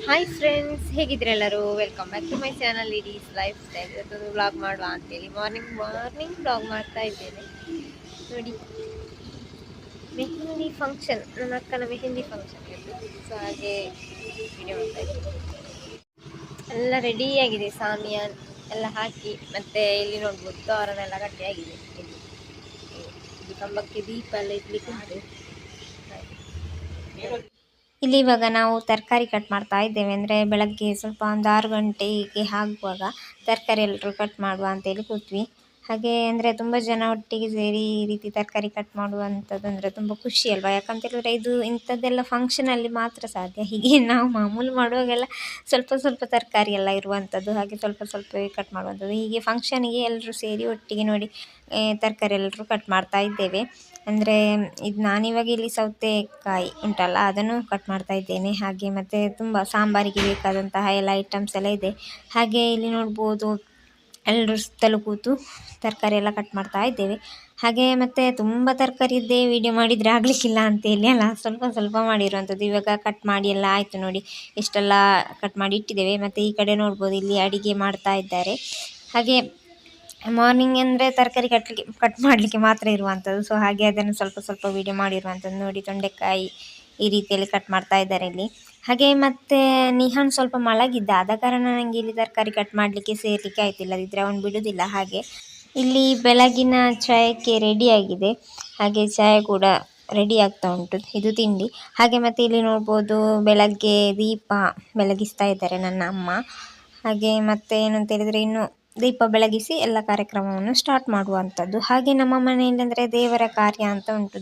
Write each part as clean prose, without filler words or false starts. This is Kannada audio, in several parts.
ಹಾಯ್ ಫ್ರೆಂಡ್ಸ್, ಹೇಗಿದ್ರೆ ಎಲ್ಲರೂ? Welcome back to my channel ಇಡೀಸ್ ಲೈಫ್ ಸ್ಟೈಲ್. ಇವತ್ತೊಂದು ವ್ಲಾಗ್ ಮಾಡುವ ಅಂತೇಳಿ ಮಾರ್ನಿಂಗ್ ವ್ಲಾಗ್ ಮಾಡ್ತಾ ಇದ್ದೇನೆ. ನೋಡಿ, ಮೆಹಂದಿ ಫಂಕ್ಷನ್, ನನ್ನ ಅಕ್ಕನ ಮೆಹಂದಿ ಫಂಕ್ಷನ್ ಇತ್ತು. ಸೊ ಹಾಗೆ ವಿಡಿಯೋ ಮಾಡ್ತಾ ಇದ್ದೀನಿ. ಎಲ್ಲ ರೆಡಿಯಾಗಿದೆ, ಸಾಮಿಯಾನ್ ಎಲ್ಲ ಹಾಕಿ. ಮತ್ತೆ ಇಲ್ಲಿ ನೋಡ್ಬೋದು ತೋರಣೆಲ್ಲ ಗಟ್ಟಿಯಾಗಿದೆ. ಇಲ್ಲಿ ಕಂಬಕ್ಕೆ ದೀಪ ಎಲ್ಲ ಇಡ್ಲಿಕ್ಕೆ ಉಂಟು. ಇಲ್ಲಿ ಇವಾಗ ನಾವು ತರಕಾರಿ ಕಟ್ ಮಾಡ್ತಾ ಇದ್ದೇವೆ. ಅಂದರೆ ಬೆಳಗ್ಗೆ ಸ್ವಲ್ಪ ಒಂದು 6 ಗಂಟೆಗೆ ಆಗುವಾಗ ತರಕಾರಿ ಎಲ್ಲರೂ ಕಟ್ ಮಾಡುವ ಅಂತೇಳಿ ಕೂತ್ವಿ. ಹಾಗೆ ಅಂದರೆ ತುಂಬ ಜನ ಒಟ್ಟಿಗೆ ಸೇರಿ ಈ ರೀತಿ ತರಕಾರಿ ಕಟ್ ಮಾಡುವಂಥದ್ದು ಅಂದರೆ ತುಂಬ ಖುಷಿ ಅಲ್ವಾ? ಯಾಕಂತೇಳಿದ್ರೆ ಇದು ಇಂಥದ್ದೆಲ್ಲ ಫಂಕ್ಷನಲ್ಲಿ ಮಾತ್ರ ಸಾಧ್ಯ. ಹೀಗೆ ನಾವು ಮಾಮೂಲು ಮಾಡುವಾಗೆಲ್ಲ ಸ್ವಲ್ಪ ಸ್ವಲ್ಪ ತರಕಾರಿ ಎಲ್ಲ ಇರುವಂಥದ್ದು, ಹಾಗೆ ಸ್ವಲ್ಪ ಸ್ವಲ್ಪವೇ ಕಟ್ ಮಾಡುವಂಥದ್ದು. ಹೀಗೆ ಫಂಕ್ಷನಿಗೆ ಎಲ್ಲರೂ ಸೇರಿ ಒಟ್ಟಿಗೆ ನೋಡಿ ತರಕಾರಿ ಎಲ್ಲರೂ ಕಟ್ ಮಾಡ್ತಾ ಇದ್ದೇವೆ. ಅಂದರೆ ಇದು ನಾನಿವಾಗ ಇಲ್ಲಿ ಸೌತೆಕಾಯಿ ಉಂಟಲ್ಲ, ಅದನ್ನು ಕಟ್ ಮಾಡ್ತಾ ಇದ್ದೇನೆ. ಹಾಗೆ ಮತ್ತು ತುಂಬ ಸಾಂಬಾರಿಗೆ ಬೇಕಾದಂತಹ ಎಲ್ಲ ಐಟಮ್ಸ್ ಎಲ್ಲ ಇದೆ. ಹಾಗೆ ಇಲ್ಲಿ ನೋಡ್ಬೋದು ಎಲ್ಲರೂ ಸುತ್ತಲೂ ಕೂತು ತರಕಾರಿ ಎಲ್ಲ ಕಟ್ ಮಾಡ್ತಾ ಇದ್ದೇವೆ. ಹಾಗೆ ಮತ್ತು ತುಂಬ ತರಕಾರಿ ಇದ್ದೇ ವೀಡಿಯೋ ಮಾಡಿದರೆ ಆಗಲಿಕ್ಕಿಲ್ಲ ಅಂತೇಳಿ ಅಲ್ಲ, ಸ್ವಲ್ಪ ಸ್ವಲ್ಪ ಮಾಡಿರುವಂಥದ್ದು. ಇವಾಗ ಕಟ್ ಮಾಡಿ ಎಲ್ಲ ಆಯಿತು ನೋಡಿ, ಇಷ್ಟೆಲ್ಲ ಕಟ್ ಮಾಡಿ ಇಟ್ಟಿದ್ದೇವೆ. ಮತ್ತು ಈ ಕಡೆ ನೋಡ್ಬೋದು ಇಲ್ಲಿ ಅಡಿಗೆ ಮಾಡ್ತಾ ಇದ್ದಾರೆ. ಹಾಗೆ ಮಾರ್ನಿಂಗ್ ಅಂದರೆ ತರಕಾರಿ ಕಟ್ ಮಾಡಲಿಕ್ಕೆ ಮಾತ್ರ ಇರುವಂಥದ್ದು. ಸೊ ಹಾಗೆ ಅದನ್ನು ಸ್ವಲ್ಪ ಸ್ವಲ್ಪ ವೀಡಿಯೋ ಮಾಡಿರುವಂಥದ್ದು. ನೋಡಿ, ತೊಂಡೆಕಾಯಿ ಈ ರೀತಿಯಲ್ಲಿ ಕಟ್ ಮಾಡ್ತಾ ಇದ್ದಾರೆ ಇಲ್ಲಿ. ಹಾಗೆ ಮತ್ತು ನಿಹಾನ್ ಸ್ವಲ್ಪ ಮಲಗಿದ್ದ, ಆದ ಕಾರಣ ನನಗೆ ಇಲ್ಲಿ ತರಕಾರಿ ಕಟ್ ಮಾಡಲಿಕ್ಕೆ ಸೇರಲಿಕ್ಕೆ ಆಯ್ತಿಲ್ಲ, ಇದ್ದರೆ ಅವನು ಬಿಡೋದಿಲ್ಲ. ಹಾಗೆ ಇಲ್ಲಿ ಬೆಳಗಿನ ಚಾಯಕ್ಕೆ ರೆಡಿಯಾಗಿದೆ. ಹಾಗೆ ಚಾಯ ಕೂಡ ರೆಡಿ ಆಗ್ತಾ ಉಂಟು, ಇದು ತಿಂಡಿ. ಹಾಗೆ ಮತ್ತು ಇಲ್ಲಿ ನೋಡ್ಬೋದು ಬೆಳಗ್ಗೆ ದೀಪ ಬೆಳಗಿಸ್ತಾ ಇದ್ದಾರೆ ನನ್ನ ಅಮ್ಮ. ಹಾಗೆ ಮತ್ತು ಏನಂತ ಹೇಳಿದರೆ ಇನ್ನು ದೀಪ ಬೆಳಗಿಸಿ ಎಲ್ಲ ಕಾರ್ಯಕ್ರಮವನ್ನು ಸ್ಟಾರ್ಟ್ ಮಾಡುವಂಥದ್ದು. ಹಾಗೆ ನಮ್ಮ ಮನೆಯಲ್ಲಿ ಅಂದರೆ ದೇವರ ಕಾರ್ಯ ಅಂತ ಉಂಟು,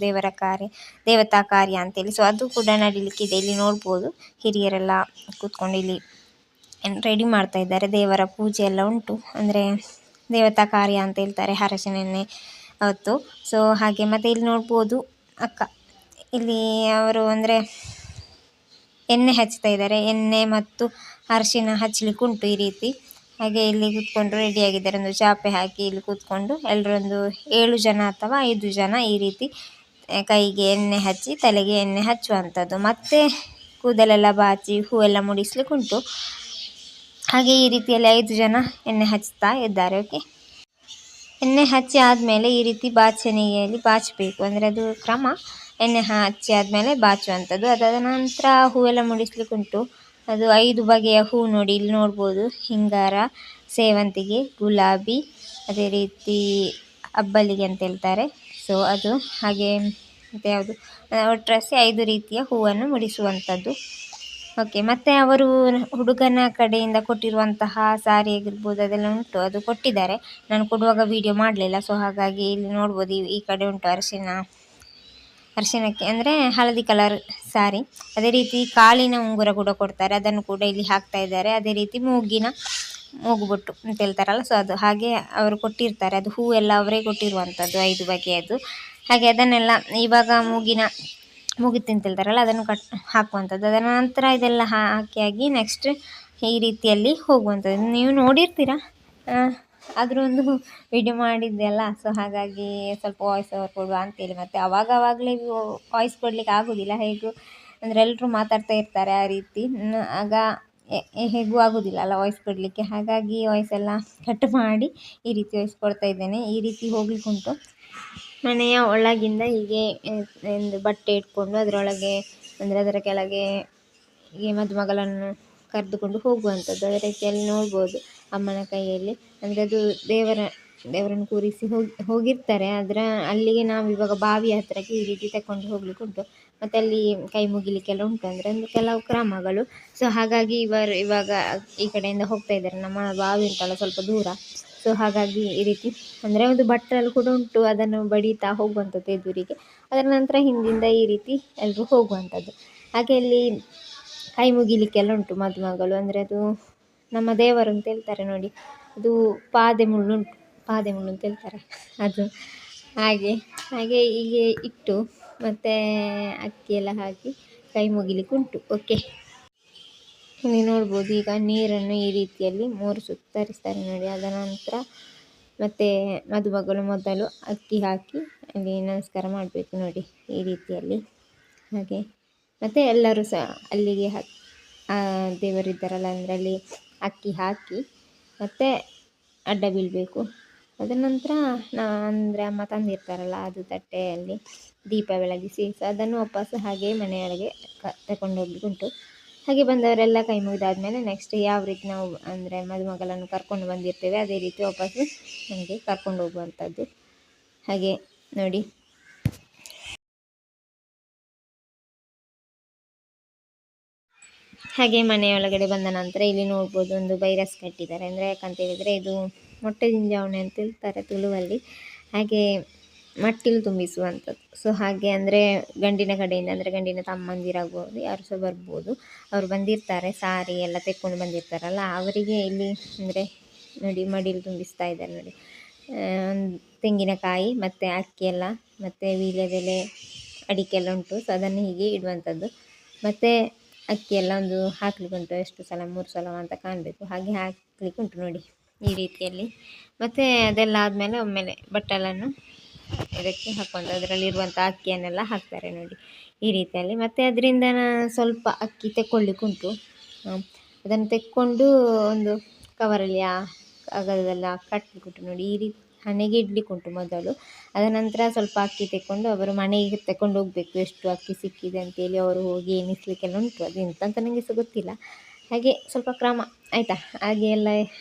ದೇವತಾ ಕಾರ್ಯ ಅಂತೇಳಿ. ಸೊ ಅದು ಕೂಡ ನಡೀಲಿಕ್ಕಿದೆ. ಇಲ್ಲಿ ನೋಡ್ಬೋದು ಹಿರಿಯರೆಲ್ಲ ಕೂತ್ಕೊಂಡು ಇಲ್ಲಿ ರೆಡಿ ಮಾಡ್ತಾ ಇದ್ದಾರೆ. ದೇವರ ಪೂಜೆ ಎಲ್ಲ ಉಂಟು, ಅಂದರೆ ದೇವತಾ ಕಾರ್ಯ ಅಂತ ಹೇಳ್ತಾರೆ, ಹರಸಿನೆಣ್ಣೆ ಅವತ್ತು. ಸೊ ಹಾಗೆ ಮತ್ತು ಇಲ್ಲಿ ನೋಡ್ಬೋದು ಅಕ್ಕ ಇಲ್ಲಿ ಅವರು ಅಂದರೆ ಎಣ್ಣೆ ಹಚ್ತಾ ಇದ್ದಾರೆ. ಎಣ್ಣೆ ಮತ್ತು ಅರಿಶಿನ ಹಚ್ಚಲಿಕ್ಕೆ ಉಂಟು ಈ ರೀತಿ. ಹಾಗೆ ಇಲ್ಲಿ ಕೂತ್ಕೊಂಡು ರೆಡಿಯಾಗಿದ್ದಾರೆ. ಒಂದು ಚಾಪೆ ಹಾಕಿ ಇಲ್ಲಿ ಕೂತ್ಕೊಂಡು ಎಲ್ಲರೊಂದು 7 ಜನ ಅಥವಾ 5 ಜನ ಈ ರೀತಿ ಕೈಗೆ ಎಣ್ಣೆ ಹಚ್ಚಿ ತಲೆಗೆ ಎಣ್ಣೆ ಹಚ್ಚುವಂಥದ್ದು. ಮತ್ತು ಕೂದಲೆಲ್ಲ ಬಾಚಿ ಹೂವೆಲ್ಲ ಮುಡಿಸ್ಲಿಕ್ಕೆ ಉಂಟು. ಹಾಗೆ ಈ ರೀತಿಯಲ್ಲಿ 5 ಜನ ಎಣ್ಣೆ ಹಚ್ತಾ ಇದ್ದಾರೆ. ಓಕೆ, ಎಣ್ಣೆ ಹಚ್ಚಿ ಆದಮೇಲೆ ಈ ರೀತಿ ಬಾಚಣಿಗೆಯಲ್ಲಿ ಬಾಚಬೇಕು, ಅಂದರೆ ಅದು ಕ್ರಮ. ಎಣ್ಣೆ ಹಚ್ಚಿ ಆದಮೇಲೆ ಬಾಚುವಂಥದ್ದು. ಅದಾದ ನಂತರ ಹೂವೆಲ್ಲ ಮುಡಿಸ್ಲಿಕ್ಕೆ ಉಂಟು. ಅದು 5 ಬಗೆಯ ಹೂ ನೋಡಿ, ಇಲ್ಲಿ ನೋಡ್ಬೋದು. ಹಿಂಗಾರ, ಸೇವಂತಿಗೆ, ಗುಲಾಬಿ, ಅದೇ ರೀತಿ ಅಬ್ಬಲಿಗೆ ಅಂತ ಹೇಳ್ತಾರೆ, ಸೊ ಅದು. ಹಾಗೆ ಮತ್ತು ಯಾವುದು ಒಟ್ಟರಸಿ 5 ರೀತಿಯ ಹೂವನ್ನು ಮುಡಿಸುವಂಥದ್ದು. ಓಕೆ, ಮತ್ತು ಅವರು ಹುಡುಗನ ಕಡೆಯಿಂದ ಕೊಟ್ಟಿರುವಂತಹ ಸಾರಿ ಆಗಿರ್ಬೋದು ಅದೆಲ್ಲ ಉಂಟು, ಅದು ಕೊಟ್ಟಿದ್ದಾರೆ. ನಾನು ಕೊಡುವಾಗ ವೀಡಿಯೋ ಮಾಡಲಿಲ್ಲ. ಸೊ ಹಾಗಾಗಿ ಇಲ್ಲಿ ನೋಡ್ಬೋದು ಈ ಕಡೆ ಉಂಟು ಅರಿಶಿನಕ್ಕೆ ಅಂದರೆ ಹಳದಿ ಕಲರ್ ಸಾರಿ. ಅದೇ ರೀತಿ ಕಾಲಿನ ಉಂಗುರ ಕೂಡ ಕೊಡ್ತಾರೆ, ಅದನ್ನು ಕೂಡ ಇಲ್ಲಿ ಹಾಕ್ತಾ ಇದ್ದಾರೆ. ಅದೇ ರೀತಿ ಮೂಗುಬೊಟ್ಟು ಅಂತ ಹೇಳ್ತಾರಲ್ಲ, ಸೊ ಅದು ಹಾಗೆ ಅವರು ಕೊಟ್ಟಿರ್ತಾರೆ. ಅದು ಹೂವೆಲ್ಲ ಅವರೇ ಕೊಟ್ಟಿರುವಂಥದ್ದು 5 ಬಗೆಯದು. ಹಾಗೆ ಅದನ್ನೆಲ್ಲ ಇವಾಗ ಮೂಗಿತ್ತು ಅಂತ ಹೇಳ್ತಾರಲ್ಲ, ಅದನ್ನು ಹಾಕುವಂಥದ್ದು. ಅದರ ನಂತರ ಇದೆಲ್ಲ ಹಾಕಿ ನೆಕ್ಸ್ಟ್ ಈ ರೀತಿಯಲ್ಲಿ ಹೋಗುವಂಥದ್ದು. ನೀವು ನೋಡಿರ್ತೀರ, ಆದರೂ ಒಂದು ವಿಡಿಯೋ ಮಾಡಿದ್ದೆ ಅಲ್ಲ, ಸೊ ಹಾಗಾಗಿ ಸ್ವಲ್ಪ ವಾಯ್ಸ್ ಓವರ್ ಕೊಡುವ ಅಂತೇಳಿ. ಮತ್ತು ಆವಾಗಲೇ ವಾಯ್ಸ್ ಕೊಡಲಿಕ್ಕೆ ಆಗೋದಿಲ್ಲ, ಹೇಗೂ ಅಂದರೆ ಎಲ್ಲರೂ ಮಾತಾಡ್ತಾ ಇರ್ತಾರೆ ಆ ರೀತಿ, ಆಗ ಹೇಗೂ ಆಗೋದಿಲ್ಲ ಅಲ್ಲ ವಾಯ್ಸ್ ಕೊಡಲಿಕ್ಕೆ. ಹಾಗಾಗಿ ವಾಯ್ಸ್ ಎಲ್ಲ ಕಟ್ ಮಾಡಿ ಈ ರೀತಿ ವಾಯ್ಸ್ ಕೊಡ್ತಾ ಇದ್ದೇನೆ. ಈ ರೀತಿ ಹೋಗ್ಲಿಕ್ಕೆ ಉಂಟು. ಮನೆಯ ಒಳಗಿಂದ ಹೀಗೆ ಒಂದು ಬಟ್ಟೆ ಇಟ್ಕೊಂಡು ಅದರೊಳಗೆ ಅಂದರೆ ಅದರ ಕೆಳಗೆ ಹೀಗೆ ಮದುಮಗಳನ್ನು ಕರೆದುಕೊಂಡು ಹೋಗುವಂಥದ್ದು. ಅದೇ ರೀತಿಯಲ್ಲಿ ನೋಡ್ಬೋದು ಅಮ್ಮನ ಕೈಯಲ್ಲಿ, ಅಂದರೆ ಅದು ದೇವರನ್ನು ಕೂರಿಸಿ ಹೋಗಿರ್ತಾರೆ. ಅದರ ಅಲ್ಲಿಗೆ ನಾವು ಇವಾಗ ಬಾವಿ ಹತ್ತಿರಕ್ಕೆ ಈ ರೀತಿ ತಗೊಂಡು ಹೋಗ್ಲಿಕ್ಕೆ ಉಂಟು. ಮತ್ತು ಅಲ್ಲಿ ಕೈ ಮುಗಿಲಿಕ್ಕೆಲ್ಲ ಉಂಟು, ಅಂದರೆ ಒಂದು ಕೆಲವು ಕ್ರಮಗಳು. ಸೊ ಹಾಗಾಗಿ ಇವಾಗ ಈ ಕಡೆಯಿಂದ ಹೋಗ್ತಾ ಇದ್ದಾರೆ. ನಮ್ಮ ಬಾವಿ ಉಂಟಲ್ಲ ಸ್ವಲ್ಪ ದೂರ, ಸೊ ಹಾಗಾಗಿ ಈ ರೀತಿ ಅಂದರೆ ಒಂದು ಬಟ್ಟಲು ಕೂಡ ಉಂಟು, ಅದನ್ನು ಬಡಿತಾ ಹೋಗುವಂಥದ್ದು ಎದುರಿಗೆ. ಅದರ ನಂತರ ಹಿಂದಿಂದ ಈ ರೀತಿ ಎಲ್ಲರೂ ಹೋಗುವಂಥದ್ದು. ಹಾಗೆ ಅಲ್ಲಿ ಕೈ ಮುಗಿಲಿಕ್ಕೆಲ್ಲ ಉಂಟು ಮದುಮಗಳು, ಅಂದರೆ ಅದು ನಮ್ಮ ದೇವರು ಅಂತ ಹೇಳ್ತಾರೆ ನೋಡಿ, ಅದು ಪಾದೆ ಮುಳ್ಳು ಅಂತ ಹೇಳ್ತಾರೆ ಅದು. ಹಾಗೆ ಹೀಗೆ ಇಟ್ಟು ಮತ್ತು ಅಕ್ಕಿ ಎಲ್ಲ ಹಾಕಿ ಕೈ ಮುಗಿಲಿಕ್ಕೆ ಉಂಟು. ಓಕೆ, ಇಲ್ಲಿ ನೋಡ್ಬೋದು ಈಗ ನೀರನ್ನು ಈ ರೀತಿಯಲ್ಲಿ 3 ಸುತ್ತು ತರಿಸ್ತಾರೆ ನೋಡಿ. ಅದರ ನಂತರ ಮತ್ತು ಮದುಮಗಳು ಮೊದಲು ಅಕ್ಕಿ ಹಾಕಿ ಅಲ್ಲಿ ನಮಸ್ಕಾರ ಮಾಡಬೇಕು ನೋಡಿ ಈ ರೀತಿಯಲ್ಲಿ. ಹಾಗೆ ಮತ್ತು ಎಲ್ಲರೂ ಸಹ ಅಲ್ಲಿಗೆ ದೇವರಿದ್ದಾರಲ್ಲ ಅಂದರೆ ಅಲ್ಲಿ ಅಕ್ಕಿ ಹಾಕಿ ಮತ್ತು ಅಡ್ಡ ಬೀಳಬೇಕು. ಅದರ ನಂತರ ಅಂದರೆ ಅಮ್ಮ ತಂದಿರ್ತಾರಲ್ಲ ಅದು ತಟ್ಟೆಯಲ್ಲಿ ದೀಪ ಬೆಳಗಿಸಿ ಅದನ್ನು ವಾಪಸ್ ಹಾಗೆ ಮನೆಯೊಳಗೆ ತಗೊಂಡೋಗ್ಲಿಕ್ಕುಂಟು. ಹಾಗೆ ಬಂದವರೆಲ್ಲ ಕೈ ಮುಗಿದಾದ್ಮೇಲೆ ನೆಕ್ಸ್ಟ್ ಯಾವ ರೀತಿ ನಾವು ಅಂದರೆ ಮದುಮಗಳನ್ನು ಕರ್ಕೊಂಡು ಬಂದಿರ್ತೇವೆ ಅದೇ ರೀತಿ ವಾಪಸ್ಸು ನಮಗೆ ಕರ್ಕೊಂಡು ಹೋಗುವಂಥದ್ದು. ಹಾಗೆ ನೋಡಿ, ಹಾಗೆ ಮನೆಯೊಳಗಡೆ ಬಂದ ನಂತರ ಇಲ್ಲಿ ನೋಡ್ಬೋದು ಒಂದು ಬೈರಸ್ ಕಟ್ಟಿದ್ದಾರೆ. ಅಂದರೆ ಯಾಕಂತ ಹೇಳಿದರೆ ಇದು ಮೊಟ್ಟೆ ಜಿಂಜಾವಣೆ ಅಂತ ಹೇಳ್ತಾರೆ ತುಳುವಲ್ಲಿ. ಹಾಗೆ ಮಟ್ಟಿಲು ತುಂಬಿಸುವಂಥದ್ದು. ಸೊ ಹಾಗೆ ಅಂದರೆ ಗಂಡಿನ ಕಡೆಯಿಂದ ಅಂದರೆ ಗಂಡಿನ ತಮ್ಮಂದಿರಾಗ್ಬೋದು ಯಾರು ಸಹ ಬರ್ಬೋದು, ಅವರು ಬಂದಿರ್ತಾರೆ ಸಾರಿ ಎಲ್ಲ ತೆಕ್ಕೊಂಡು ಬಂದಿರ್ತಾರಲ್ಲ ಅವರಿಗೆ ಇಲ್ಲಿ ಅಂದರೆ ನೋಡಿ ಮಡಿಲು ತುಂಬಿಸ್ತಾ ಇದ್ದಾರೆ ನೋಡಿ. ತೆಂಗಿನಕಾಯಿ ಮತ್ತು ಅಕ್ಕಿ ಎಲ್ಲ ಮತ್ತು ವೀಳ್ಯದೆಲೆ ಅಡಿಕೆಲ್ಲ ಉಂಟು. ಸೊ ಅದನ್ನು ಹೀಗೆ ಇಡುವಂಥದ್ದು. ಮತ್ತು ಅಕ್ಕಿ ಎಲ್ಲ ಒಂದು ಹಾಕ್ಲಿಕ್ಕುಂಟು, ಎಷ್ಟು ಸಲ 3 ಸಲ ಅಂತ ಕಾಣಬೇಕು, ಹಾಗೆ ಹಾಕ್ಲಿಕ್ಕುಂಟು ನೋಡಿ ಈ ರೀತಿಯಲ್ಲಿ. ಮತ್ತು ಅದೆಲ್ಲ ಆದಮೇಲೆ ಒಮ್ಮೆಲೆ ಬಟ್ಟಲನ್ನು ಇದಕ್ಕೆ ಹಾಕೊಂಡು ಅದರಲ್ಲಿರುವಂಥ ಅಕ್ಕಿಯನ್ನೆಲ್ಲ ಹಾಕ್ತಾರೆ ನೋಡಿ ಈ ರೀತಿಯಲ್ಲಿ. ಮತ್ತು ಅದರಿಂದ ಸ್ವಲ್ಪ ಅಕ್ಕಿ ತೆಕ್ಕೊಳ್ಳಿಕ್ಕುಂಟು. ಅದನ್ನು ತೆಕ್ಕೊಂಡು ಒಂದು ಕವರಲ್ಲಿ ಕಾಗದದೆಲ್ಲ ಕಟ್ಟಲಿಕ್ಕುಂಟು ನೋಡಿ. ಈ ರೀತಿ ಹಣೆಗೆ ಇಡಲಿಕ್ಕುಂಟು ಮೊದಲು. ಅದರ ನಂತರ ಸ್ವಲ್ಪ ಅಕ್ಕಿ ತೆಕ್ಕೊಂಡು ಅವರು ಮನೆಗೆ ತಗೊಂಡು ಹೋಗಬೇಕು, ಎಷ್ಟು ಅಕ್ಕಿ ಸಿಕ್ಕಿದೆ ಅಂತೇಳಿ ಅವರು ಹೋಗಿ ಎಣಿಸ್ಲಿಕ್ಕೆಲ್ಲ ಉಂಟು. ಅದು ಎಂತ ಅಂತ ನನಗೆ ಸಹ ಗೊತ್ತಿಲ್ಲ. ಹಾಗೆ ಸ್ವಲ್ಪ ಕ್ರಮ ಆಯಿತಾ. ಹಾಗೆ ಎಲ್ಲ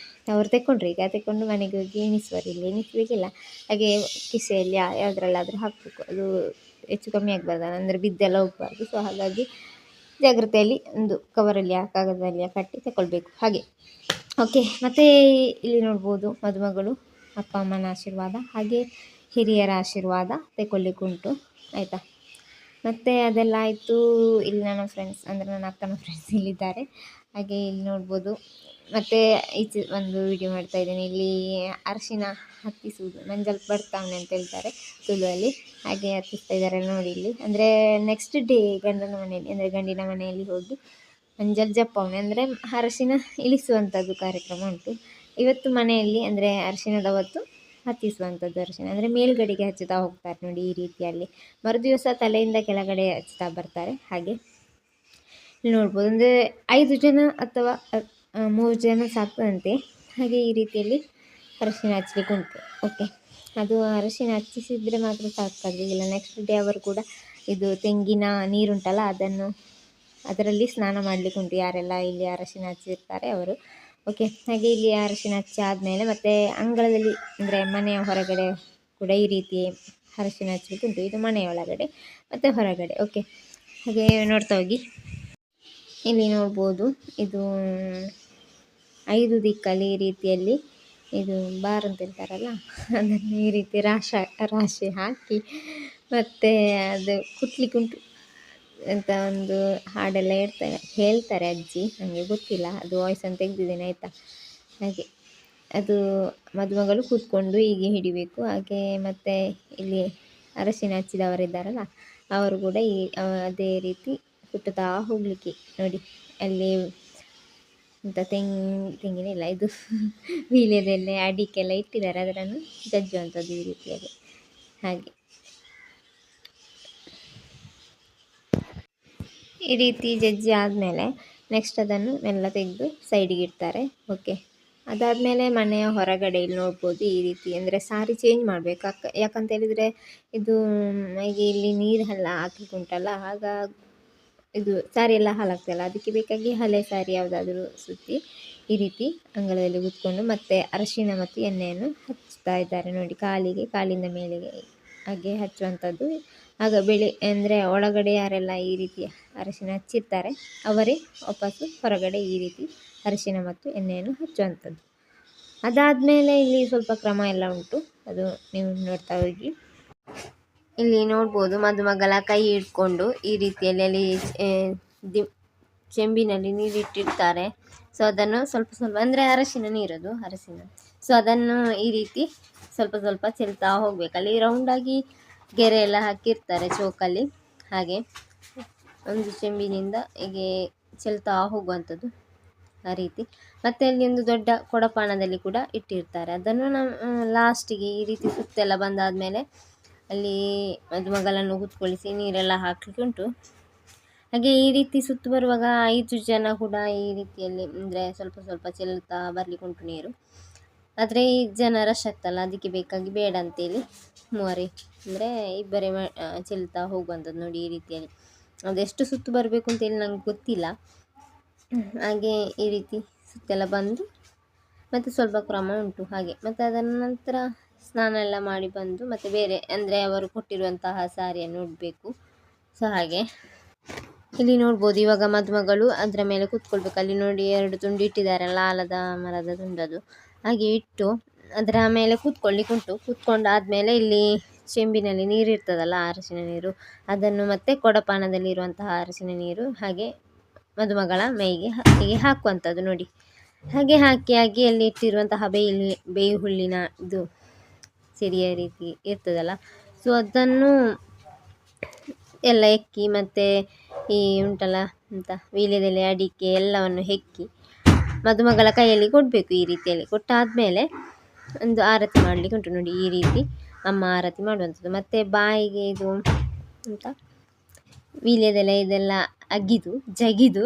ಅವರು ತೆಕ್ಕೊಂಡ್ರು. ಈಗ ತೆಕ್ಕೊಂಡು ಮನೆಗೆ ಹೋಗಿ ಎಣಿಸುವರು. ಇಲ್ಲಿ ಎಣಿಸ್ಲಿಕ್ಕಿಲ್ಲ, ಹಾಗೆ ಕಿಸೆಯಲ್ಲಿ ಯಾವುದ್ರಲ್ಲಾದರೂ ಹಾಕಬೇಕು. ಅದು ಹೆಚ್ಚು ಕಮ್ಮಿ ಆಗಬಾರ್ದು ಅಂದರೆ ಬಿದ್ದೆಲ್ಲ ಹೋಗಬಾರ್ದು. ಸೊ ಹಾಗಾಗಿ ಜಾಗ್ರತೆಯಲ್ಲಿ ಒಂದು ಕವರಲ್ಲಿ ಕಾಗದದಲ್ಲಿ ಕಟ್ಟಿ ತಗೊಳ್ಬೇಕು ಹಾಗೆ. ಓಕೆ, ಮತ್ತು ಇಲ್ಲಿ ನೋಡ್ಬೋದು ಮದುಮಗಳು ಅಪ್ಪ ಅಮ್ಮನ ಆಶೀರ್ವಾದ ಹಾಗೆ ಹಿರಿಯರ ಆಶೀರ್ವಾದ ತೆಗೊಳ್ಲಿಕ್ಕುಂಟು ಆಯಿತಾ. ಮತ್ತು ಅದೆಲ್ಲ ಆಯಿತು. ಇಲ್ಲಿ ನನ್ನ ಫ್ರೆಂಡ್ಸ್ ಅಂದರೆ ನನ್ನ ಅಕ್ಕನ ಫ್ರೆಂಡ್ಸ್ ಇಲ್ಲಿದ್ದಾರೆ. ಹಾಗೆ ಇಲ್ಲಿ ನೋಡ್ಬೋದು. ಮತ್ತು ಈಚೆ ಒಂದು ವಿಡಿಯೋ ಮಾಡ್ತಾಯಿದ್ದೀನಿ. ಇಲ್ಲಿ ಅರಿಶಿನ ಹತ್ತಿಸುವುದು, ಮಂಜಲ್ ಬರ್ತಾವನೆ ಅಂತ ಹೇಳ್ತಾರೆ ತುಳುವಲ್ಲಿ. ಹಾಗೆ ಹತ್ತಿಸ್ತಾ ಇದ್ದಾರೆ ನೋಡಿ ಇಲ್ಲಿ. ಅಂದರೆ ನೆಕ್ಸ್ಟ್ ಡೇ ಗಂಡನ ಮನೆಯಲ್ಲಿ ಅಂದರೆ ಗಂಡಿನ ಮನೆಯಲ್ಲಿ ಹೋಗಿ ಮಂಜಲ್ ಜಪ್ಪವನೆ ಅಂದರೆ ಅರಶಿನ ಇಳಿಸುವಂಥದ್ದು ಕಾರ್ಯಕ್ರಮ ಉಂಟು. ಇವತ್ತು ಮನೆಯಲ್ಲಿ ಅಂದರೆ ಅರಿಶಿಣದ ಹೊತ್ತು ಹತ್ತಿಸುವಂಥದ್ದು. ಅರಿಶಿನ ಅಂದರೆ ಮೇಲುಗಡೆಗೆ ಹಚ್ಚುತ್ತಾ ಹೋಗ್ತಾರೆ ನೋಡಿ ಈ ರೀತಿಯಲ್ಲಿ. ಮರುದಿವಸ ತಲೆಯಿಂದ ಕೆಳಗಡೆ ಹಚ್ಚುತ್ತಾ ಬರ್ತಾರೆ. ಹಾಗೆ ಇಲ್ಲಿ ನೋಡ್ಬೋದು. ಅಂದರೆ 5 ಜನ ಅಥವಾ 3 ಜನ ಸಾಕುವಂತೆ. ಹಾಗೆ ಈ ರೀತಿಯಲ್ಲಿ ಅರಿಶಿನ ಹಚ್ಚಲಿಕ್ಕೆ ಉಂಟು. ಓಕೆ, ಅದು ಅರಿಶಿನ ಹಚ್ಚಿಸಿದರೆ ಮಾತ್ರ ಸಾಕಾಗಲಿಲ್ಲ. ನೆಕ್ಸ್ಟ್ ಡೇ ಅವರು ಕೂಡ ಇದು ತೆಂಗಿನ ನೀರುಂಟಲ್ಲ ಅದರಲ್ಲಿ ಸ್ನಾನ ಮಾಡಲಿಕ್ಕೆ ಉಂಟು, ಯಾರೆಲ್ಲ ಇಲ್ಲಿ ಅರಿಶಿನ ಹಚ್ಚಿರ್ತಾರೆ ಅವರು. ಓಕೆ, ಹಾಗೆ ಇಲ್ಲಿ ಅರಿಶಿನ ಹಚ್ಚಿ ಆದಮೇಲೆ ಮತ್ತು ಅಂಗಳದಲ್ಲಿ ಅಂದರೆ ಮನೆಯ ಹೊರಗಡೆ ಕೂಡ ಈ ರೀತಿ ಅರಿಶಿನ ಹಚ್ಚಲಿಕ್ಕೆ ಉಂಟು. ಇದು ಮನೆಯ ಒಳಗಡೆ ಮತ್ತು ಹೊರಗಡೆ. ಓಕೆ, ಹಾಗೆ ನೋಡ್ತಾ ಹೋಗಿ. ಇಲ್ಲಿ ನೋಡ್ಬೋದು ಇದು 5 ದಿಕ್ಕಲ್ಲಿ ಈ ರೀತಿಯಲ್ಲಿ ಇದು ಬಾರ್ ಅಂತ ಹೇಳ್ತಾರಲ್ಲ ಅದನ್ನು ಈ ರೀತಿ ರಾಶಿ ಹಾಕಿ ಮತ್ತು ಅದು ಕುಟ್ಲಿಕ್ಕೆ ಉಂಟು ಅಂತ ಒಂದು ಹಾಡೆಲ್ಲ ಹೇಳ್ತಾರೆ ಅಜ್ಜಿ, ನನಗೆ ಗೊತ್ತಿಲ್ಲ, ಅದು ವಾಯ್ಸನ್ನು ತೆಗೆದಿದ್ದೇನೆ ಆಯಿತಾ. ಹಾಗೆ ಅದು ಮದುಮಗಳು ಕೂತ್ಕೊಂಡು ಹೀಗೆ ಹಿಡಿಬೇಕು. ಹಾಗೆ ಮತ್ತು ಇಲ್ಲಿ ಅರಶಿನ ಹಚ್ಚಿದವರಿದ್ದಾರಲ್ಲ ಅವರು ಕೂಡ ಅದೇ ರೀತಿ ಕುಟ್ಟುತ್ತಾ ಹೋಗಲಿಕ್ಕೆ ನೋಡಿ. ಅಲ್ಲಿ ಅಂತ ತೆಂಗಿನಿಲ್ಲ ಇದು ವೀಳ್ಯದೆಲೆ ಅಡಿಕೆಲ್ಲ ಇಟ್ಟಿದ್ದಾರೆ, ಅದನ್ನು ಜಜ್ಜುವಂಥದ್ದು ಈ ರೀತಿಯಾಗಿ. ಹಾಗೆ ಈ ರೀತಿ ಜಜ್ಜಿ ಆದಮೇಲೆ ನೆಕ್ಸ್ಟ್ ಅದನ್ನು ಮೆಲ್ಲ ತೆಗೆದು ಸೈಡಿಗೆ ಇಡ್ತಾರೆ. ಓಕೆ, ಅದಾದಮೇಲೆ ಮನೆಯ ಹೊರಗಡೆ ಇಲ್ಲಿ ನೋಡ್ಬೋದು ಈ ರೀತಿ ಅಂದರೆ ಸಾರಿ ಚೇಂಜ್ ಮಾಡಬೇಕು. ಯಾಕಂತ ಹೇಳಿದರೆ ಇದು ಈಗ ಇಲ್ಲಿ ನೀರೆಲ್ಲ ಹಾಕ್ಲಿಕ್ಕೆ ಉಂಟಲ್ಲ, ಆಗ ಇದು ಸಾರಿ ಎಲ್ಲ ಹಾಳಾಗ್ತಲ್ಲ, ಅದಕ್ಕೆ ಬೇಕಾಗಿ ಹಳೆ ಸಾರಿ ಯಾವುದಾದ್ರೂ ಸುತ್ತಿ ಈ ರೀತಿ ಅಂಗಳದಲ್ಲಿ ಕೂತ್ಕೊಂಡು ಮತ್ತು ಅರಿಶಿನ ಮತ್ತು ಎಣ್ಣೆಯನ್ನು ಹಚ್ತಾ ಇದ್ದಾರೆ ನೋಡಿ ಕಾಲಿಗೆ, ಕಾಲಿಂದ ಮೇಲೆಗೆ ಹಾಗೆ ಹಚ್ಚುವಂಥದ್ದು. ಆಗ ಅಂದರೆ ಒಳಗಡೆ ಯಾರೆಲ್ಲ ಈ ರೀತಿ ಅರಿಶಿನ ಹಚ್ಚಿರ್ತಾರೆ ಅವರೇ ವಾಪಸ್ಸು ಹೊರಗಡೆ ಈ ರೀತಿ ಅರಿಶಿನ ಮತ್ತು ಎಣ್ಣೆಯನ್ನು ಹಚ್ಚುವಂಥದ್ದು. ಅದಾದಮೇಲೆ ಇಲ್ಲಿ ಸ್ವಲ್ಪ ಕ್ರಮ ಎಲ್ಲ ಉಂಟು, ಅದು ನೀವು ನೋಡ್ತಾ ಹೋಗಿ. ಇಲ್ಲಿ ನೋಡ್ಬೋದು ಮದುಮಗಳ ಕೈ ಹಿಡ್ಕೊಂಡು ಈ ರೀತಿಯಲ್ಲಿ ಅಲ್ಲಿ ಚೆಂಬಿನಲ್ಲಿ ನೀರಿಟ್ಟಿರ್ತಾರೆ. ಸೊ ಅದನ್ನು ಸ್ವಲ್ಪ ಸ್ವಲ್ಪ ಅಂದರೆ ಅರಿಶಿನ ನೀರದು ಅರಿಶಿನ. ಸೊ ಅದನ್ನು ಈ ರೀತಿ ಸ್ವಲ್ಪ ಸ್ವಲ್ಪ ಚೆಲ್ತಾ ಹೋಗ್ಬೇಕು. ಅಲ್ಲಿ ರೌಂಡಾಗಿ ಗೆರೆ ಎಲ್ಲ ಹಾಕಿರ್ತಾರೆ ಚೋಕಲ್ಲಿ, ಹಾಗೆ ಒಂದು ಚೆಂಬಿನಿಂದ ಹೀಗೆ ಚೆಲ್ತಾ ಹೋಗುವಂಥದ್ದು ಆ ರೀತಿ. ಮತ್ತು ಅಲ್ಲಿ ಒಂದು ದೊಡ್ಡ ಕೊಡಪಾನದಲ್ಲಿ ಕೂಡ ಇಟ್ಟಿರ್ತಾರೆ. ಅದನ್ನು ನಾವು ಲಾಸ್ಟಿಗೆ ಈ ರೀತಿ ಸುತ್ತೆಲ್ಲ ಬಂದಾದಮೇಲೆ ಅಲ್ಲಿ ಮದುಮಗಳನ್ನು ಕೂತ್ಕೊಳಿಸಿ ನೀರೆಲ್ಲ ಹಾಕಲಿಕ್ಕೆ ಉಂಟು. ಹಾಗೆ ಈ ರೀತಿ ಸುತ್ತು ಬರುವಾಗ 5 ಜನ ಕೂಡ ಈ ರೀತಿಯಲ್ಲಿ ಅಂದರೆ ಸ್ವಲ್ಪ ಸ್ವಲ್ಪ ಚೆಲ್ತಾ ಬರಲಿಕ್ಕೆ ಉಂಟು ನೀರು. ಆದರೆ ಈ ಜನ ರಶ್ ಆಗ್ತಲ್ಲ, ಅದಕ್ಕೆ ಬೇಕಾಗಿ ಬೇಡ ಅಂತೇಳಿ ಮೂವರೇ ಅಂದರೆ ಇಬ್ಬರೇ ಚೆಲ್ತಾ ಹೋಗುವಂಥದ್ದು ನೋಡಿ ಈ ರೀತಿಯಲ್ಲಿ. ಅದೆಷ್ಟು ಸುತ್ತು ಬರಬೇಕು ಅಂತೇಳಿ ನಂಗೆ ಗೊತ್ತಿಲ್ಲ. ಹಾಗೆ ಈ ರೀತಿ ಸುತ್ತೆಲ್ಲ ಬಂದು ಮತ್ತು ಸ್ವಲ್ಪ ಕ್ರಮ ಉಂಟು ಹಾಗೆ. ಮತ್ತು ಅದರ ನಂತರ ಸ್ನಾನ ಎಲ್ಲ ಮಾಡಿ ಬಂದು ಮತ್ತು ಬೇರೆ ಅಂದರೆ ಅವರು ಕೊಟ್ಟಿರುವಂತಹ ಸಾರಿಯನ್ನು ಉಡಬೇಕು. ಸೊ ಹಾಗೆ ಇಲ್ಲಿ ನೋಡ್ಬೋದು ಇವಾಗ ಮದುಮಗಳು ಅದರ ಮೇಲೆ ಕೂತ್ಕೊಳ್ಬೇಕು. ಅಲ್ಲಿ ನೋಡಿ 2 ತುಂಡು ಇಟ್ಟಿದ್ದಾರಲ್ಲ, ಆಲದ ಮರದ ತುಂಡದು. ಹಾಗೆ ಇಟ್ಟು ಅದರ ಮೇಲೆ ಕೂತ್ಕೊಳ್ಳಿಕ್ಕುಂಟು. ಕೂತ್ಕೊಂಡಾದಮೇಲೆ ಇಲ್ಲಿ ಚೆಂಬಿನಲ್ಲಿ ನೀರು ಇರ್ತದಲ್ಲ, ಅರಸಿನ ನೀರು, ಅದನ್ನು ಮತ್ತೆ ಕೊಡಪಾನದಲ್ಲಿರುವಂತಹ ಅರಸಿನ ನೀರು ಹಾಗೆ ಮದುಮಗಳ ಮೈಗೆ ಹೀಗೆ ಹಾಕುವಂಥದ್ದು ನೋಡಿ. ಹಾಗೆ ಹಾಕಿ ಅಲ್ಲಿ ಇಟ್ಟಿರುವಂತಹ ಬೇವು ಹುಲ್ಲಿನ ಇದು ಸಿರಿಯ ರೀತಿ ಇರ್ತದಲ್ಲ, ಸೊ ಅದನ್ನು ಎಲ್ಲ ಹೆಕ್ಕಿ ಮತ್ತು ಈ ಉಂಟಲ್ಲ ಅಂತ ವೀಳ್ಯದೆಲೆ, ಅಡಿಕೆ ಎಲ್ಲವನ್ನು ಹೆಕ್ಕಿ ಮದುಮಗಳ ಕೈಯಲ್ಲಿ ಕೊಡಬೇಕು. ಈ ರೀತಿಯಲ್ಲಿ ಕೊಟ್ಟಾದಮೇಲೆ ಒಂದು ಆರತಿ ಮಾಡಲಿಕ್ಕೆ ಉಂಟು ನೋಡಿ. ಈ ರೀತಿ ಅಮ್ಮ ಆರತಿ ಮಾಡುವಂಥದ್ದು. ಮತ್ತು ಬಾಯಿಗೆ ಇದು ಅಂತ ವೀಳ್ಯದೆಲೆ ಇದೆಲ್ಲ ಜಗಿದು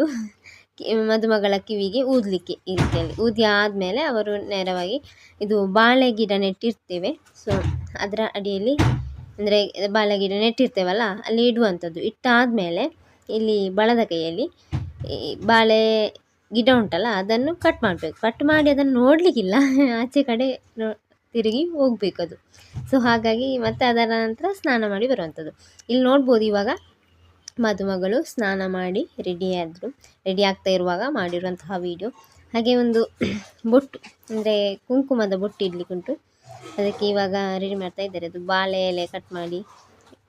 ಮದುಮಗಳ ಕಿವಿಗೆ ಊದಲಿಕ್ಕೆ ಈ ರೀತಿಯಲ್ಲಿ ಊದಿ ಆದಮೇಲೆ ಅವರು ನೇರವಾಗಿ ಇದು ಬಾಳೆ ಗಿಡ ನೆಟ್ಟಿರ್ತೇವೆ, ಸೊ ಅದರ ಅಡಿಯಲ್ಲಿ ಅಂದರೆ ಬಾಳೆ ಗಿಡ ನೆಟ್ಟಿರ್ತೇವಲ್ಲ ಅಲ್ಲಿ ಇಡುವಂಥದ್ದು. ಇಟ್ಟಾದಮೇಲೆ ಇಲ್ಲಿ ಬಳದ ಕೈಯಲ್ಲಿ ಈ ಬಾಳೆ ಗಿಡ ಉಂಟಲ್ಲ ಅದನ್ನು ಕಟ್ ಮಾಡಬೇಕು. ಕಟ್ ಮಾಡಿ ಅದನ್ನು ನೋಡಲಿಕ್ಕಿಲ್ಲ, ಆಚೆ ಕಡೆ ತಿರುಗಿ ಹೋಗಬೇಕು ಅದು. ಸೊ ಹಾಗಾಗಿ ಮತ್ತು ಅದರ ನಂತರ ಸ್ನಾನ ಮಾಡಿ ಬರುವಂಥದ್ದು. ಇಲ್ಲಿ ನೋಡ್ಬೋದು ಇವಾಗ ಮದುಮಗಳು ಸ್ನಾನ ಮಾಡಿ ರೆಡಿ ಆಗ್ತಾ ಇರುವಾಗ ಮಾಡಿರುವಂತಹ ವಿಡಿಯೋ. ಹಾಗೆ ಒಂದು ಬೊಟ್ಟು ಅಂದರೆ ಕುಂಕುಮದ ಬೊಟ್ಟು ಇಡಲಿಕ್ಕುಂಟು, ಅದಕ್ಕೆ ಇವಾಗ ರೆಡಿ ಮಾಡ್ತಾ ಇದ್ದಾರೆ. ಅದು ಬಾಳೆ ಎಲೆ ಕಟ್ ಮಾಡಿ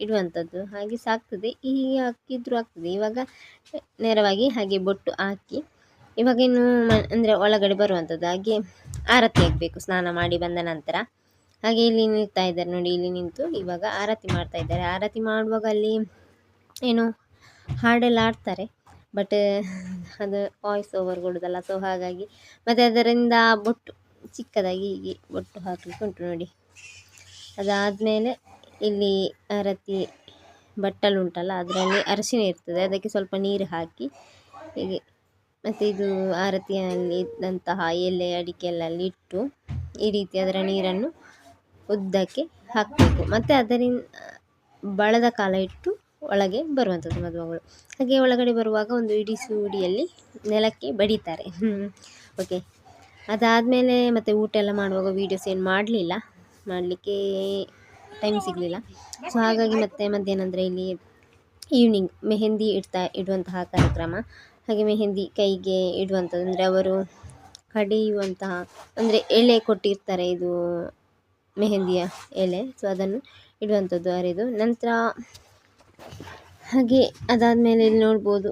ಇಡುವಂಥದ್ದು. ಹಾಗೆ ಸಾಕ್ತದೆ, ಹೀಗೆ ಹಾಕಿದ್ರೂ ಆಗ್ತದೆ. ಇವಾಗ ನೇರವಾಗಿ ಹಾಗೆ ಬೊಟ್ಟು ಹಾಕಿ ಇವಾಗ ಇನ್ನು ಅಂದರೆ ಒಳಗಡೆ ಬರುವಂಥದ್ದು. ಹಾಗೆ ಆರತಿ ಆಗಬೇಕು ಸ್ನಾನ ಮಾಡಿ ಬಂದ ನಂತರ. ಹಾಗೆ ಇಲ್ಲಿ ನಿಲ್ತಾ ಇದ್ದಾರೆ ನೋಡಿ, ಇಲ್ಲಿ ನಿಂತು ಇವಾಗ ಆರತಿ ಮಾಡ್ತಾ ಇದ್ದಾರೆ. ಆರತಿ ಮಾಡುವಾಗ ಅಲ್ಲಿ ಏನು ಹಾಡೆಲ್ಲ ಆಡ್ತಾರೆ, ಬಟ್ ಅದು ವಾಯ್ಸ್ ಓವರ್ ಕೊಡೋದಲ್ಲ, ಸೊ ಹಾಗಾಗಿ. ಮತ್ತು ಅದರಿಂದ ಬೊಟ್ಟು ಚಿಕ್ಕದಾಗಿ ಹೀಗೆ ಬೊಟ್ಟು ಹಾಕಲಿಕ್ಕೆ ಉಂಟು ನೋಡಿ. ಅದಾದಮೇಲೆ ಇಲ್ಲಿ ಆರತಿ ಬಟ್ಟಲು ಉಂಟಲ್ಲ ಅದರಲ್ಲಿ ಅರಿಶಿನ ಇರ್ತದೆ, ಅದಕ್ಕೆ ಸ್ವಲ್ಪ ನೀರು ಹಾಕಿ ಹೀಗೆ ಮತ್ತು ಇದು ಆರತಿಯಲ್ಲಿ ಇದ್ದಂತಹ ಎಲೆ ಅಡಿಕೆ ಎಲ್ಲ ಇಟ್ಟು ಈ ರೀತಿ ಅದರ ನೀರನ್ನು ಉದ್ದಕ್ಕೆ ಹಾಕಬೇಕು. ಮತ್ತು ಅದರಿಂದ ಬಳದ ಕಾಲ ಇಟ್ಟು ಒಳಗೆ ಬರುವಂಥದ್ದು ಮದುಮಗಳು. ಹಾಗೆ ಒಳಗಡೆ ಬರುವಾಗ ಒಂದು ಇಡೀ ಸೂಡಿಯಲ್ಲಿ ನೆಲಕ್ಕೆ ಬಡಿತಾರೆ. ಓಕೆ, ಅದಾದಮೇಲೆ ಮತ್ತು ಊಟ ಎಲ್ಲ ಮಾಡುವಾಗ ವೀಡಿಯೋಸ್ ಏನು ಮಾಡಲಿಕ್ಕೆ ಟೈಮ್ ಸಿಗಲಿಲ್ಲ. ಸೊ ಹಾಗಾಗಿ ಮತ್ತೆ ಮಧ್ಯಾಹ್ನ ಅಂದರೆ ಇಲ್ಲಿ ಈವ್ನಿಂಗ್ ಮೆಹಂದಿ ಇಡುವಂತಹ ಕಾರ್ಯಕ್ರಮ. ಹಾಗೆ ಮೆಹಂದಿ ಕೈಗೆ ಇಡುವಂಥದ್ದು ಅಂದರೆ ಅವರು ಕಡಿಯುವಂತಹ ಅಂದರೆ ಎಲೆ ಕೊಟ್ಟಿರ್ತಾರೆ, ಇದು ಮೆಹಂದಿಯ ಎಲೆ, ಸೊ ಅದನ್ನು ಇಡುವಂಥದ್ದು ಅರೆದು ನಂತರ. ಹಾಗೆ ಅದಾದಮೇಲೆ ಇಲ್ಲಿ ನೋಡ್ಬೋದು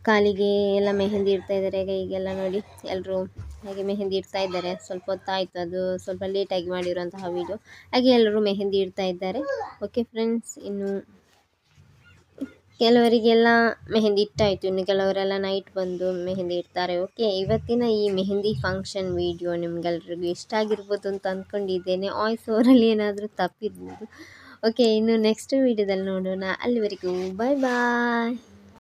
ಕಾಲಿಗೆ ಎಲ್ಲ ಮೆಹಂದಿ ಇಡ್ತಾ ಇದ್ದಾರೆ, ಕೈಗೆಲ್ಲ ನೋಡಿ ಎಲ್ಲರೂ ಹಾಗೆ ಮೆಹಂದಿ ಇಡ್ತಾ ಇದ್ದಾರೆ. ಸ್ವಲ್ಪ ಹೊತ್ತಾಯಿತು, ಅದು ಸ್ವಲ್ಪ ಲೇಟಾಗಿ ಮಾಡಿರುವಂತಹ ವಿಡಿಯೋ. ಹಾಗೆ ಎಲ್ಲರೂ ಮೆಹಂದಿ ಇಡ್ತಾ ಇದ್ದಾರೆ. ಓಕೆ ಫ್ರೆಂಡ್ಸ್, ಇನ್ನು ಕೆಲವರಿಗೆಲ್ಲ ಮೆಹಂದಿ ಇಟ್ಟಾಯಿತು, ಇನ್ನು ಕೆಲವರೆಲ್ಲ ನೈಟ್ ಬಂದು ಮೆಹಂದಿ ಇಡ್ತಾರೆ. ಓಕೆ, ಇವತ್ತಿನ ಈ ಮೆಹಂದಿ ಫಂಕ್ಷನ್ ವಿಡಿಯೋ ನಿಮ್ಗೆಲ್ರಿಗೂ ಇಷ್ಟ ಆಗಿರ್ಬೋದು ಅಂತ ಅಂದ್ಕೊಂಡಿದ್ದೇನೆ. ವಾಯ್ಸ್ ಓವರಲ್ಲಿ ಏನಾದರೂ ತಪ್ಪಿರ್ಬೋದು. ಓಕೆ, ಇನ್ನು ನೆಕ್ಸ್ಟ್ ವೀಡಿಯೋದಲ್ಲಿ ನೋಡೋಣ. ಅಲ್ಲಿವರೆಗೂ ಬಾಯ್ ಬಾಯ್.